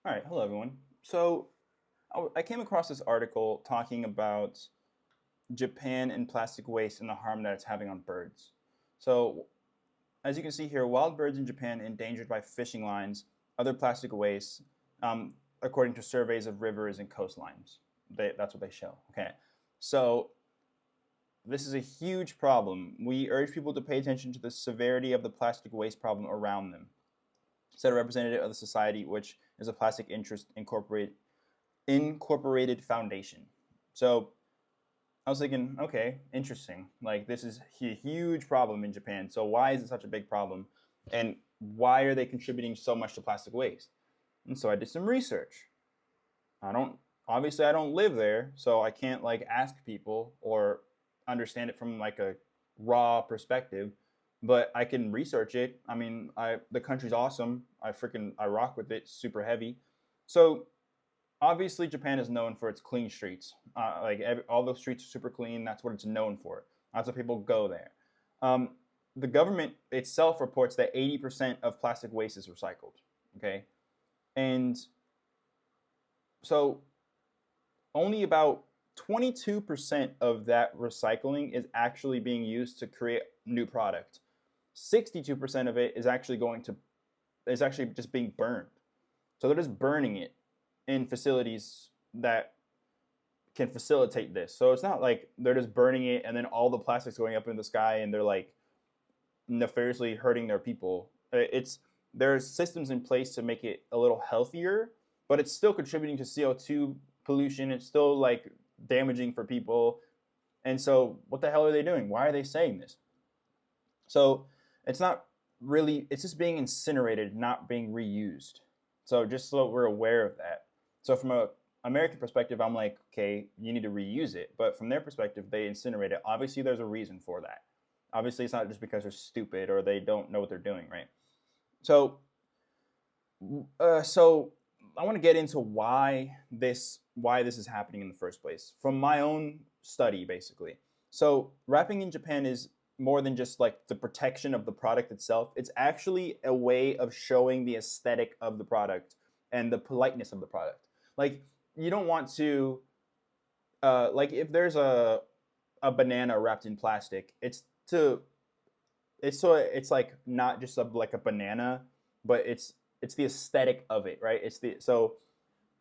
All right, hello everyone. So I came across this article talking about Japan and plastic waste and the harm that it's having on birds. So as you can see here, wild birds in Japan endangered by fishing lines, other plastic waste, um, according to surveys of rivers and coastlines. That's what they show. Okay, so this is a huge problem. We urge people to pay attention to the severity of the plastic waste problem around them. Said a representative of the society, which is a plastic interest incorporated foundation. So I was thinking, okay, interesting. Like this is a huge problem in Japan. So why is it such a big problem? And why are they contributing so much to plastic waste? And so I did some research. I don't obviously I don't live there, so I can't like ask people or understand it from like a raw perspective, but I can research it. I mean, I the country's awesome. I rock with it, super heavy. So obviously Japan is known for its clean streets. All those streets are super clean. That's what it's known for. Lots of people go there. Um, the government itself reports that 80% of plastic waste is recycled. Okay, and so only about 22% of that recycling is actually being used to create new product. 62% of it is actually just being burned. So they're just burning it in facilities that can facilitate this. So it's not like they're just burning it and then all the plastic's going up in the sky and they're like nefariously hurting their people. It's There's systems in place to make it a little healthier, but it's still contributing to CO2 pollution. It's still like damaging for people. And so what the hell are they doing? Why are they saying this? So it's not really, it's just being incinerated, not being reused. So just so we're aware of that. So from a American perspective, I'm like, okay, you need to reuse it. But from their perspective, they incinerate it. Obviously, there's a reason for that. Obviously, it's not just because they're stupid or they don't know what they're doing, right? So, so I want to get into why this is happening in the first place from my own study, basically. So, wrapping in Japan is more than just like the protection of the product itself. It's actually a way of showing the aesthetic of the product and the politeness of the product. Like you don't want to like if there's a banana wrapped in plastic, it's like not just like a banana, but it's the aesthetic of it, right? So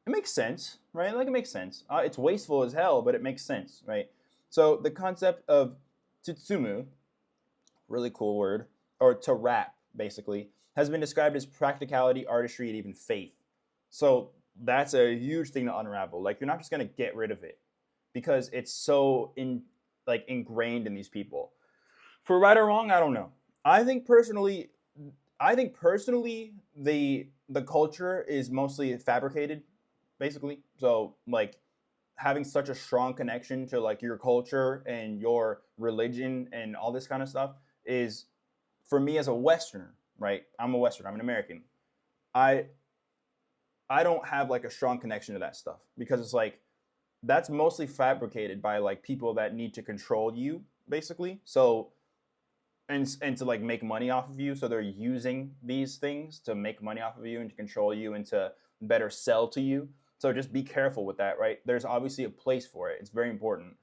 it makes sense, right? Like it makes sense. It's wasteful as hell, but it makes sense, right? So the concept of tutsumu, really cool word, or to wrap, basically, has been described as practicality, artistry, and even faith. So that's a huge thing to unravel. Like you're not just gonna get rid of it because it's so ingrained in these people. For right or wrong, I don't know. I think personally, the culture is mostly fabricated, basically. So like having such a strong connection to like your culture and your religion and all this kind of stuff is, for me as a Westerner, right? I'm a Westerner. I'm an American. I I don't have like a strong connection to that stuff because it's like that's mostly fabricated by like people that need to control you, basically. So and to like make money off of you. So they're using these things to make money off of you and to control you and to better sell to you. So just be careful with that, right? There's obviously a place for it. It's very important.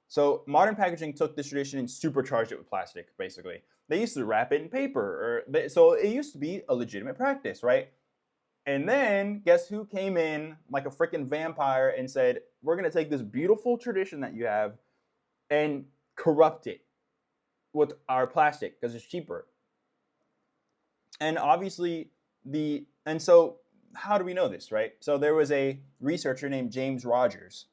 So modern packaging took this tradition and supercharged it with plastic, basically. They used to wrap it in paper, so it used to be a legitimate practice, right? And then guess who came in like a freaking vampire and said, "We're gonna take this beautiful tradition that you have and corrupt it with our plastic because it's cheaper." And obviously so how do we know this, right? So there was a researcher named James Rogers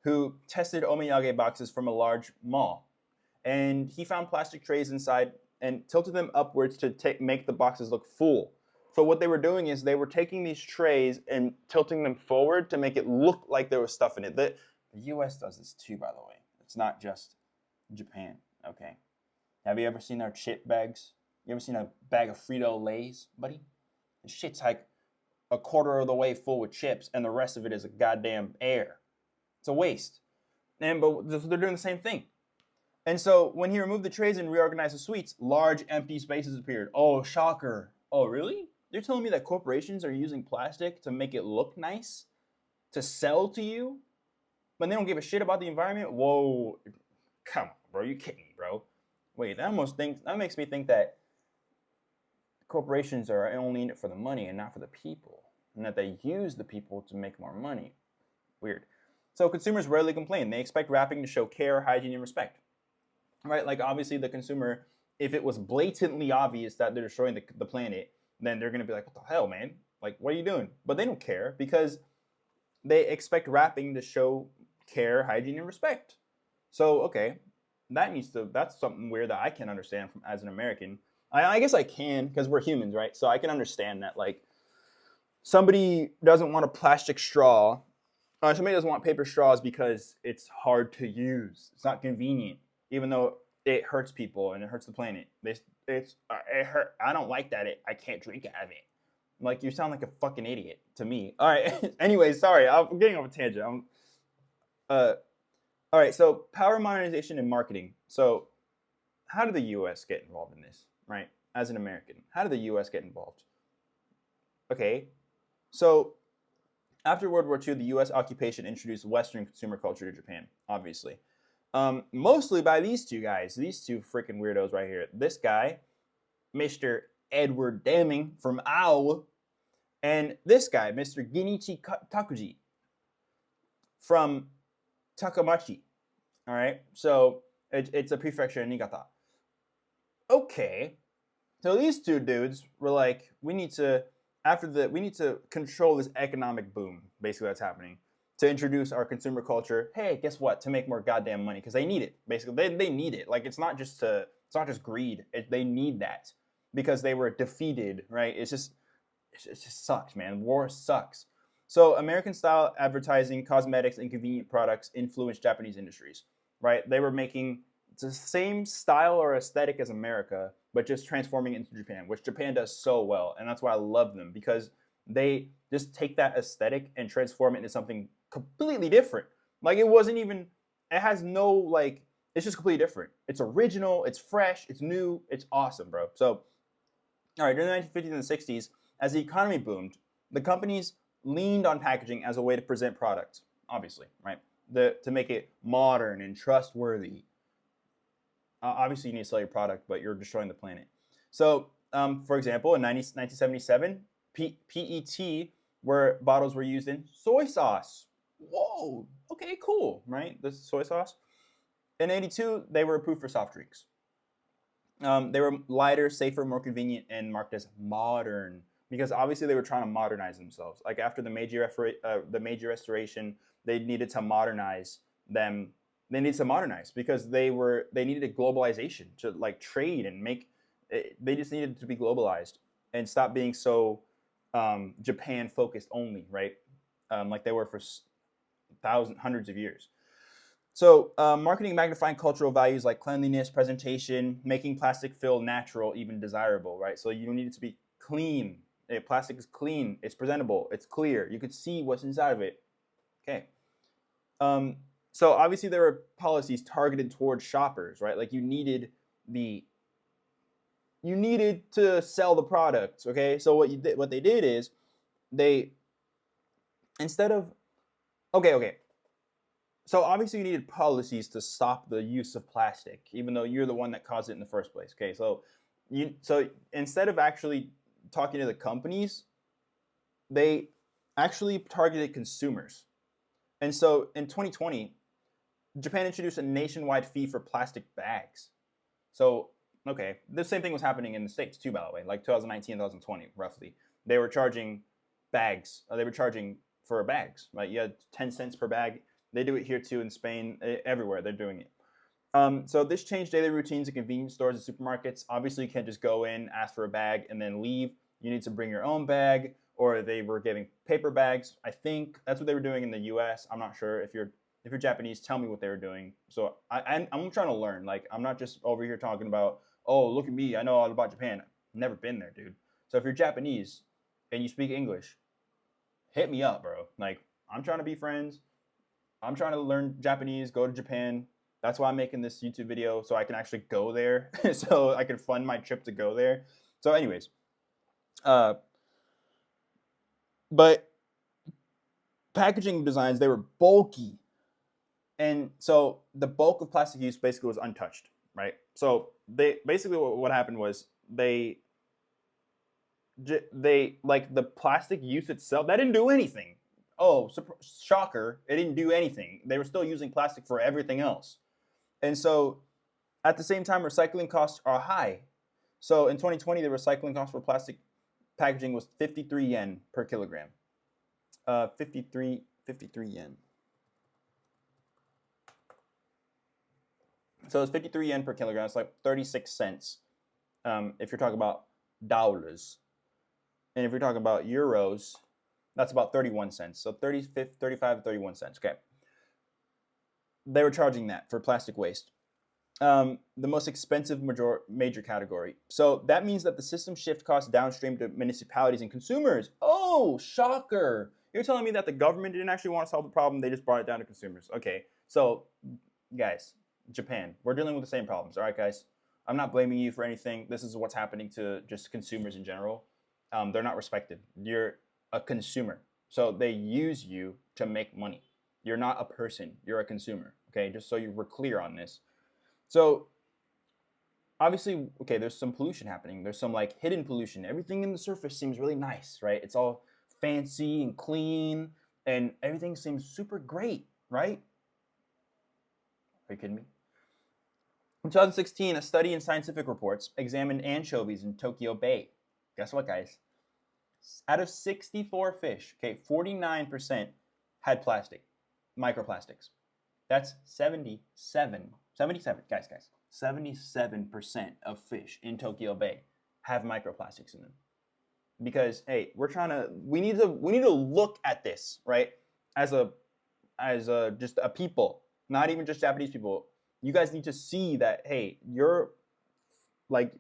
who tested omiyage boxes from a large mall, and he found plastic trays inside and tilted them upwards to make the boxes look full. So what they were doing is they were taking these trays and tilting them forward to make it look like there was stuff in it. The U.S. does this too, by the way. It's not just Japan. Okay. Have you ever seen our chip bags? You ever seen a bag of Frito-Lays, buddy? The shit's like a quarter of the way full with chips, and the rest of it is a goddamn air. It's a waste. But they're doing the same thing. And so when he removed the trays and reorganized the suites, large empty spaces appeared. Oh, shocker. Oh, really? You're telling me that corporations are using plastic to make it look nice, to sell to you, but they don't give a shit about the environment? Whoa, come on, bro. You kidding me, bro? Wait, that makes me think that corporations are only in it for the money and not for the people, and that they use the people to make more money. Weird. So consumers rarely complain. They expect wrapping to show care, hygiene, and respect. Right? Like obviously the consumer, if it was blatantly obvious that they're destroying the planet, then they're gonna be like, what the hell, man? Like, what are you doing? But they don't care because they expect wrapping to show care, hygiene, and respect. So okay, that's something weird that I can understand from as an American. I guess I can because we're humans, right? So I can understand that like somebody doesn't want a plastic straw, somebody doesn't want paper straws because it's hard to use. It's not convenient, even though it hurts people and it hurts the planet. It hurt. I don't like that. I can't drink out of it. Like you sound like a fucking idiot to me. All right. Anyway, sorry, I'm getting off a tangent. Uh, all right. So power modernization and marketing. So how did the U.S. get involved in this? Right. As an American, how did the U.S. get involved? Okay. So after World War II, the U.S. occupation introduced Western consumer culture to Japan. Obviously. Mostly by these two guys, these two freaking weirdos right here. This guy, Mr. Edward Deming from Ao, and this guy, Mr. Ginichi Takuji from Takamachi. All right, so it's a prefecture in Niigata. Okay, so these two dudes were like, we need to control this economic boom, basically that's happening, to introduce our consumer culture. Hey, guess what? To make more goddamn money because they need it. Basically, they need it. Like it's not just greed. They need that because they were defeated. Right? It just sucks, man. War sucks. So American style advertising, cosmetics, and convenient products influenced Japanese industries. Right? They were making the same style or aesthetic as America, but just transforming it into Japan, which Japan does so well, and that's why I love them because they just take that aesthetic and transform it into something completely different. Like it wasn't even, it has no like, it's just completely different. It's original, it's fresh, it's new, it's awesome, bro. So, all right, during the 1950s and 60s, as the economy boomed, the companies leaned on packaging as a way to present products, obviously, right? To make it modern and trustworthy. Obviously, you need to sell your product, but you're destroying the planet. So, for example, in 1977, PET, where bottles were used in soy sauce. Whoa, okay, cool, right? This soy sauce. In 82, they were approved for soft drinks. They were lighter, safer, more convenient, and marked as modern because obviously they were trying to modernize themselves. Like after the Meiji Restoration, they needed to modernize them. They needed to modernize because they needed a globalization to like trade and make. They just needed to be globalized and stop being so Japan focused only, right? Like they were for hundreds of years. So, marketing magnifying cultural values like cleanliness, presentation, making plastic feel natural, even desirable, right? So you need it to be clean. Plastic is clean. It's presentable. It's clear. You could see what's inside of it. Okay. So obviously there were policies targeted towards shoppers, right? Like you needed to sell the products. Okay. So what they did is they instead of okay. So obviously you needed policies to stop the use of plastic, even though you're the one that caused it in the first place. Okay, so instead of actually talking to the companies, they actually targeted consumers. And so in 2020, Japan introduced a nationwide fee for plastic bags. So okay, the same thing was happening in the States too, by the way, like 2019, 2020, roughly. They were charging bags. They were charging for bags. Right, you had 10 cents per bag. They do it here too in Spain, everywhere they're doing it. So this changed daily routines at convenience stores and supermarkets. Obviously, you can't just go in, ask for a bag, and then leave. You need to bring your own bag, or they were giving paper bags. I think that's what they were doing in the U.S. I'm not sure. If you're Japanese, tell me what they were doing. So I'm trying to learn. Like I'm not just over here talking about, oh, look at me, I know all about Japan. I've never been there, dude. So if you're Japanese and you speak English, hit me up, bro. Like I'm trying to be friends. I'm trying to learn Japanese, go to Japan. That's why I'm making this YouTube video, so I can actually go there, so I can fund my trip to go there. So anyways, But packaging designs, they were bulky. And so the bulk of plastic use basically was untouched, right? So they basically what happened was they like the plastic use itself that didn't do anything. Oh, shocker! It didn't do anything. They were still using plastic for everything else, and so at the same time, recycling costs are high. So in 2020, the recycling cost for plastic packaging was 53 yen per kilogram. 53 yen. So it's 53 yen per kilogram. It's like 36 cents if you're talking about dollars. And if you're talking about euros, that's about 31 cents. So 35 to 31 cents. Okay. They were charging that for plastic waste. The most expensive major category. So that means that the system shift costs downstream to municipalities and consumers. Oh, shocker. You're telling me that the government didn't actually want to solve the problem. They just brought it down to consumers. Okay. So, guys, Japan, we're dealing with the same problems. All right, guys. I'm not blaming you for anything. This is what's happening to just consumers in general. They're not respected. You're a consumer. So they use you to make money. You're not a person. You're a consumer. Okay, just so you were clear on this. So obviously, okay, there's some pollution happening. There's some like hidden pollution. Everything in the surface seems really nice, right? It's all fancy and clean and everything seems super great, right? Are you kidding me? In 2016, a study in Scientific Reports examined anchovies in Tokyo Bay. Guess what, guys? Out of 64 fish, okay, 49% had plastic, microplastics. That's 77, guys, 77% of fish in Tokyo Bay have microplastics in them. Because hey, we need to look at this, right? As just a people, not even just Japanese people. You guys need to see that hey, you're like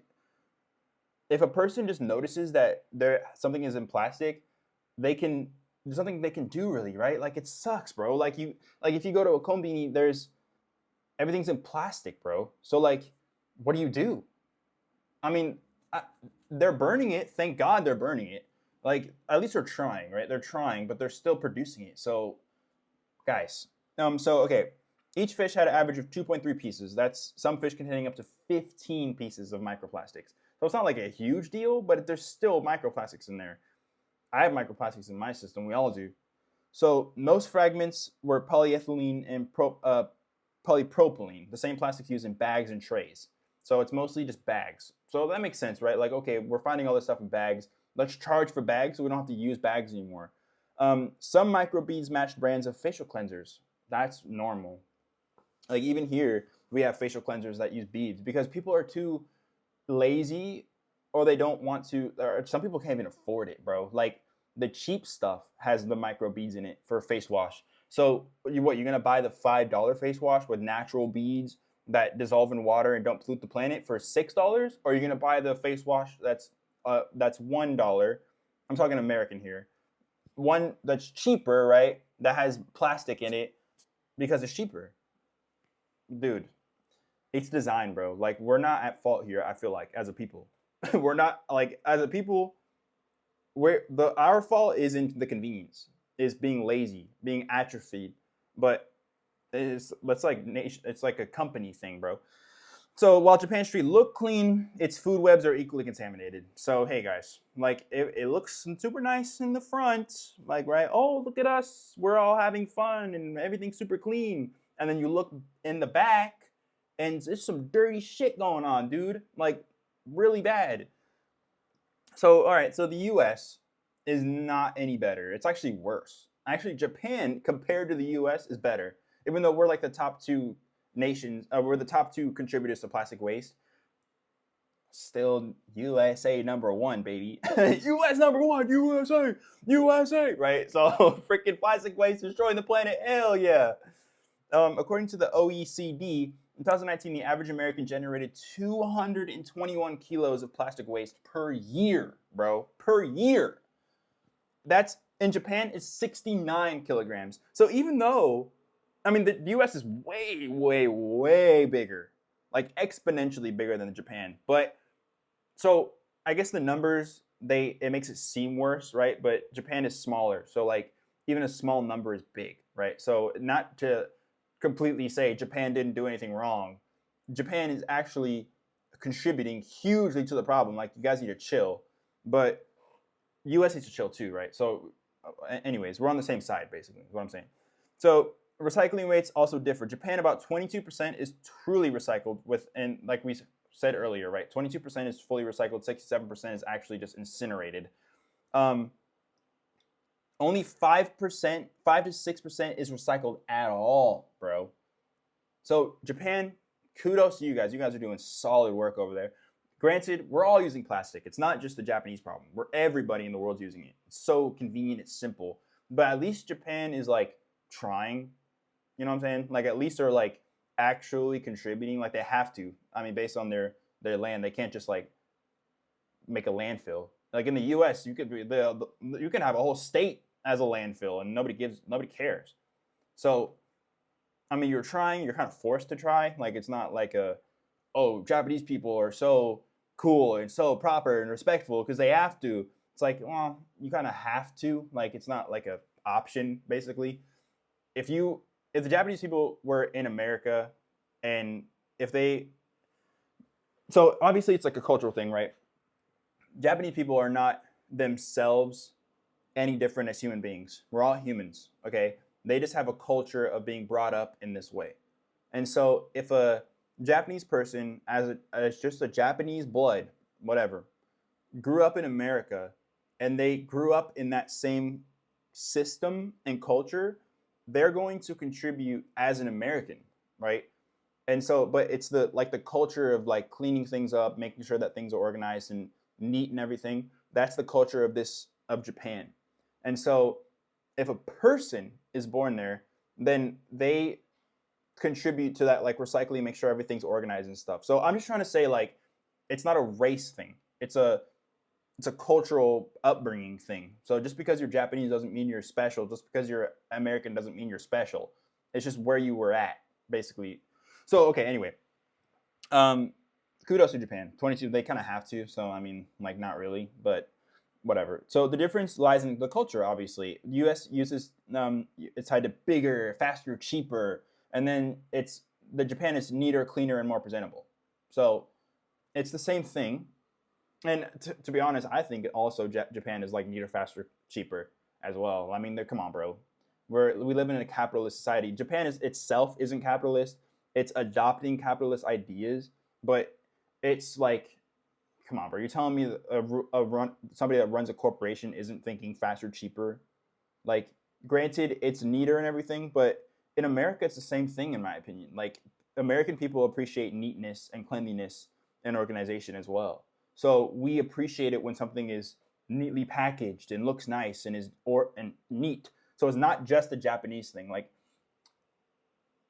if a person just notices that something is in plastic, there's something they can do really, right? Like it sucks, bro. Like if you go to a combini, everything's in plastic, bro. So like, what do? I mean, they're burning it. Thank God they're burning it. Like at least they're trying, right? They're trying, but they're still producing it. So, guys, okay, each fish had an average of 2.3 pieces. That's some fish containing up to 15 pieces of microplastics. So it's not like a huge deal, but there's still microplastics in there. I have microplastics in my system. We all do. So most fragments were polyethylene and polypropylene, the same plastics used in bags and trays. So it's mostly just bags. So that makes sense, right? Like, okay, we're finding all this stuff in bags. Let's charge for bags so we don't have to use bags anymore. Some microbeads matched brands of facial cleansers. That's normal. Like even here, we have facial cleansers that use beads because people are too lazy or they don't want to, or some people can't even afford it, bro. Like the cheap stuff has the micro beads in it for face wash. So you're gonna buy the $5 face wash with natural beads that dissolve in water and don't pollute the planet for $6, or you're gonna buy the face wash that's $1. I'm talking American here. One that's cheaper, right? That has plastic in it because it's cheaper. Dude, it's design, bro. Like we're not at fault here. I feel like as a people, we're not like as a people. Our fault is in the convenience, is being lazy, being atrophied, but it's like a company thing, bro. So while Japan's street look clean, its food webs are equally contaminated. So hey guys, like it looks super nice in the front, like right, oh look at us, we're all having fun and everything's super clean, and then you look in the back and there's some dirty shit going on, dude, like really bad. So all right, so the U.S. is not any better. It's actually worse. Actually, Japan compared to the U.S. is better, even though we're like the top two nations. We're the top two contributors to plastic waste. Still, USA number one, baby. U.S. number one, USA, right? So freaking plastic waste destroying the planet. Hell yeah. According to the OECD, in 2019, the average American generated 221 kilos of plastic waste per year, bro. Per year. That's in Japan is 69 kilograms. So even though, I mean, the US is way, way, way bigger, like exponentially bigger than Japan. But so I guess the numbers it makes it seem worse, right? But Japan is smaller, so like even a small number is big, right? So not to completely say Japan didn't do anything wrong, Japan is actually contributing hugely to the problem. Like, you guys need to chill, but U.S. needs to chill too, right? So, anyways, we're on the same side basically. Is what I'm saying. So recycling rates also differ. Japan, about 22% is truly recycled and like we said earlier, right? 22% is fully recycled. 67% is actually just incinerated. Um, Only 5%, 5 to 6% is recycled at all, bro. So Japan, kudos to you guys. You guys are doing solid work over there. Granted, we're all using plastic. It's not just the Japanese problem. Everybody in the world's using it. It's so convenient. It's simple. But at least Japan is like trying. You know what I'm saying? Like, at least they're like actually contributing. Like, they have to. I mean, based on their land, they can't just like make a landfill. Like in the U.S., you could you can have a whole state as a landfill, and nobody cares. So, I mean, you're trying. You're kind of forced to try. Like, it's not like Japanese people are so cool and so proper and respectful because they have to. It's like, well, you kind of have to. Like, it's not like a option, basically. If the Japanese people were in America, and so obviously it's like a cultural thing, right? Japanese people are not themselves any different as human beings. We're all humans, okay? They just have a culture of being brought up in this way. And so if a Japanese person, as just a Japanese blood, whatever, grew up in America, and they grew up in that same system and culture, they're going to contribute as an American, right? And so, but it's the culture of like cleaning things up, making sure that things are organized and neat and everything. That's the culture of Japan. And so, if a person is born there, then they contribute to that, like recycling, make sure everything's organized and stuff. So I'm just trying to say, like, it's not a race thing. It's a cultural upbringing thing. So just because you're Japanese doesn't mean you're special. Just because you're American doesn't mean you're special. It's just where you were at, basically. So, okay, anyway. Kudos to Japan. 22, they kind of have to. So, I mean, like, not really, but whatever. So the difference lies in the culture, obviously. The U.S. uses, it's tied to bigger, faster, cheaper. And then the Japan is neater, cleaner, and more presentable. So it's the same thing. And to be honest, I think also Japan is like neater, faster, cheaper as well. I mean, come on, bro. We live in a capitalist society. Japan itself isn't capitalist. It's adopting capitalist ideas, but it's like, come on, bro. You're telling me somebody that runs a corporation isn't thinking faster, cheaper? Like, granted, it's neater and everything, but in America, it's the same thing, in my opinion. Like, American people appreciate neatness and cleanliness and organization as well. So we appreciate it when something is neatly packaged and looks nice and and neat. So it's not just a Japanese thing. Like,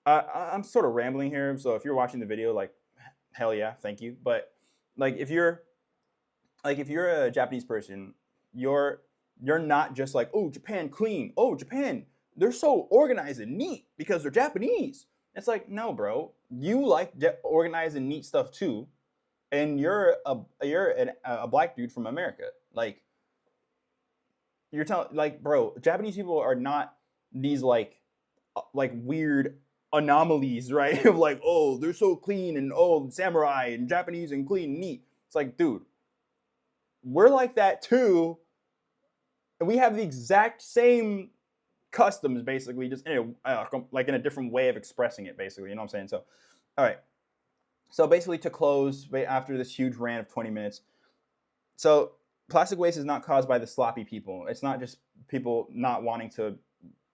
I'm sort of rambling here. So if you're watching the video, like, hell yeah, thank you. But like, if you're a Japanese person, you're not just like, oh, Japan clean. Oh, Japan, they're so organized and neat because they're Japanese. It's like, no, bro. You like organized and neat stuff too. And you're a black dude from America. Like, you're telling, like, bro, Japanese people are not these like weird anomalies, right? Of like, oh, they're so clean, and oh, samurai and Japanese and clean and neat. It's like, dude, we're like that too. And we have the exact same customs, basically, just in a different way of expressing it, basically. You know what I'm saying? So, all right. So basically, to close, after this huge rant of 20 minutes, so plastic waste is not caused by the sloppy people. It's not just people not wanting to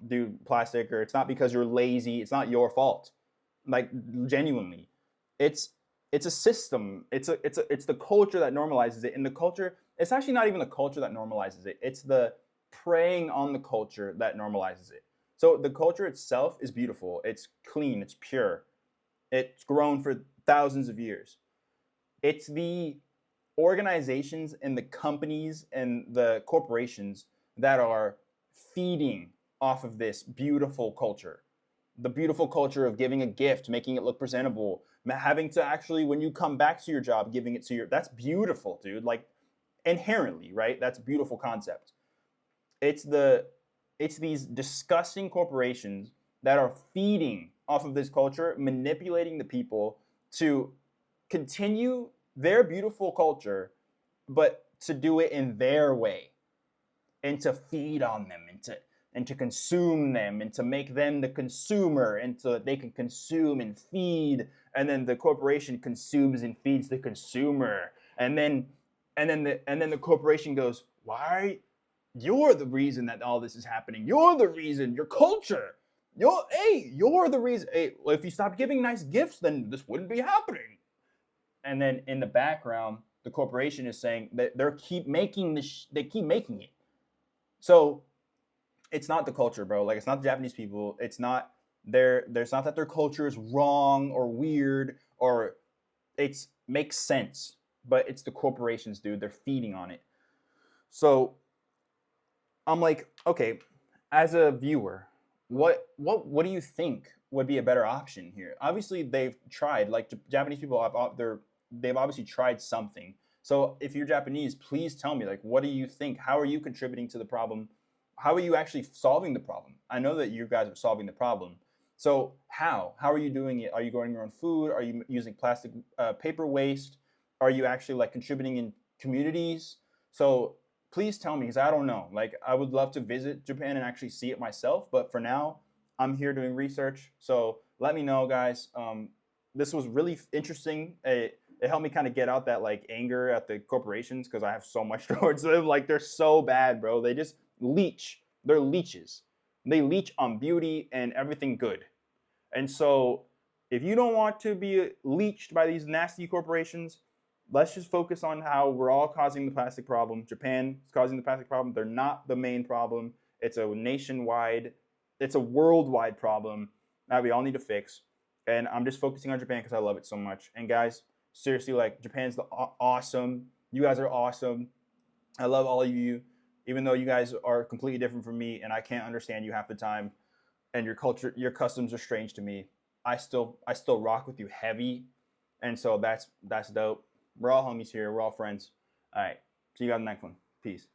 do plastic, or it's not because you're lazy. It's not your fault. Like, genuinely, it's a system. It's the culture that normalizes it. And the culture, it's actually not even the culture that normalizes it. It's the preying on the culture that normalizes it. So the culture itself is beautiful. It's clean. It's pure. It's grown for thousands of years. It's the organizations and the companies and the corporations that are feeding off of this beautiful culture. The beautiful culture of giving a gift, making it look presentable, having to actually, when you come back to your job, giving it to that's beautiful, dude. Like, inherently, right? That's a beautiful concept. It's these disgusting corporations that are feeding off of this culture, manipulating the people to continue their beautiful culture, but to do it in their way, and to feed on them, and to consume them, and to make them the consumer, and so that they can consume and feed, and then the corporation consumes and feeds the consumer, and then the corporation goes, why, you're the reason that all this is happening, you're the reason, your culture, you're the reason. Hey, well, if you stop giving nice gifts, then this wouldn't be happening. And then in the background, the corporation is saying that they keep making they keep making it. So it's not the culture, bro. Like, it's not the Japanese people. It's not there's not that their culture is wrong or weird, or it's makes sense, but it's the corporations, dude. They're feeding on it. So I'm like, okay, as a viewer, what do you think would be a better option here? Obviously, they've tried. Like, Japanese people they've obviously tried something. So if you're Japanese, please tell me, like, what do you think? How are you contributing to the problem? How are you actually solving the problem? I know that you guys are solving the problem. So how are you doing it? Are you growing your own food? Are you using plastic paper waste? Are you actually like contributing in communities? So please tell me, because I don't know. Like, I would love to visit Japan and actually see it myself, but for now, I'm here doing research. So let me know, guys. This was really interesting. It helped me kind of get out that like anger at the corporations, because I have so much towards them. Like, they're so bad, bro. They just leech. They're leeches. They leech on beauty and everything good. And so, if you don't want to be leached by these nasty corporations, let's just focus on how we're all causing the plastic problem. Japan is causing the plastic problem. They're not the main problem. It's a nationwide, it's a worldwide problem that we all need to fix. And I'm just focusing on Japan because I love it so much. And guys, seriously, like, Japan's awesome. You guys are awesome. I love all of you, even though you guys are completely different from me and I can't understand you half the time, and your culture, your customs are strange to me. I still rock with you heavy, and so that's dope. We're all homies here. We're all friends. All right. See you guys in the next one. Peace.